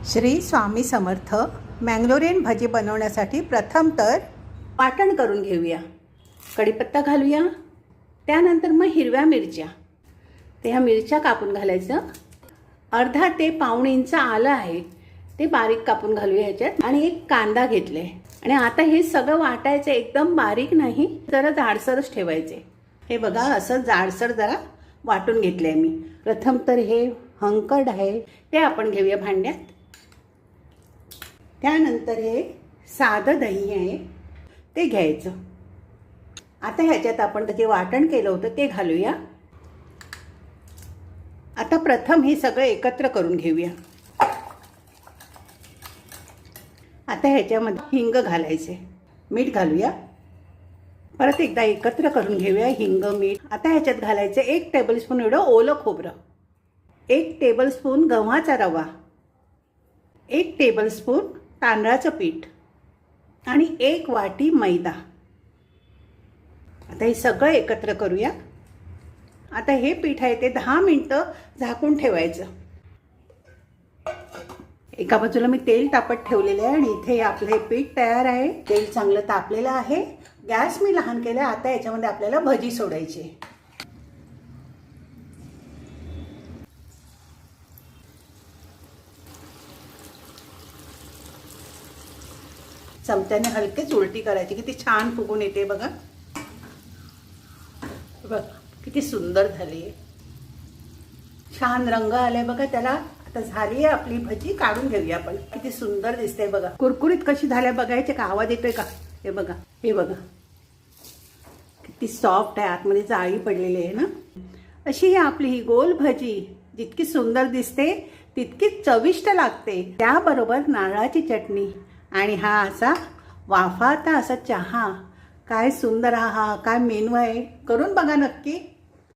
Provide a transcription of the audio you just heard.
Shri Swami Samarth. Mangalorean भजी बनवण्यासाठी प्रथम तर वाटण करून घेऊया। कढीपत्ता घालूया, त्यानंतर मग हिरव्या मिरच्या, ते ह्या मिरच्या कापून घालायचं। अर्धा ते पाऊण इंच आलं आहे ते बारीक कापून घालूया ह्याच्यात, आणि एक कांदा घेतलाय। आणि आता हे सगळं वाटायचं, एकदम बारीक नाही, जरा जाडसरच ठेवायचे। हे बघा, असं जाडसर जरा वाटून घेतलंय मी। प्रथम तर हे हंकड आहे ते आपण घेऊया भांड्यात। त्यानंतर हे साधं दही आहे ते घ्यायचं। आता ह्याच्यात आपण जे वाटण केलं होतं ते घालूया। आता प्रथम हे सगळं एकत्र करून घेऊया। आता ह्याच्यामध्ये हिंग घालायचे, मीठ घालूया। परत एकदा एकत्र करून घेऊया हिंग, मीठ। आता ह्याच्यात घालायचं 1 टेबलस्पून एवढं ओलं खोबरं, 1 टेबलस्पून गव्हाचा रवा, 1 टेबलस्पून तांदळाचं पीठ आणि 1 वाटी मैदा। आता हे सगळं एकत्र करूया। आता हे पीठ आहे ते 10 मिनिटं झाकून ठेवायचं। एका बाजूला मी तेल तापत ठेवलेलं आहे आणि इथे आपलं हे पीठ तयार आहे। तेल चांगलं तापलेलं आहे। गॅस मी लहान केला। आता याच्यामध्ये आपल्याला भजी सोडायची। चमच्याने हलकेच उलटी करायची, किती छान फुगून येते बघा। बघा किती सुंदर झाली आहे, छान रंग आलाय बघा त्याला। आता झाली आहे आपली भजी, काढून घेऊया आपण। किती सुंदर दिसते बघा, कुरकुरीत कशी झाल्या बघायचे का? आवाज येतोय का? हे बघा, हे बघा किती सॉफ्ट आहे, आतमध्ये जाळी पडलेली आहे ना। अशी ही आपली ही गोल भजी जितकी सुंदर दिसते तितकीच चविष्ट लागते। त्याबरोबर नारळाची चटणी आणि हा असा वाफाता असा चहा। काय सुंदर, हा काय मेनू आहे, करून बघा नक्की।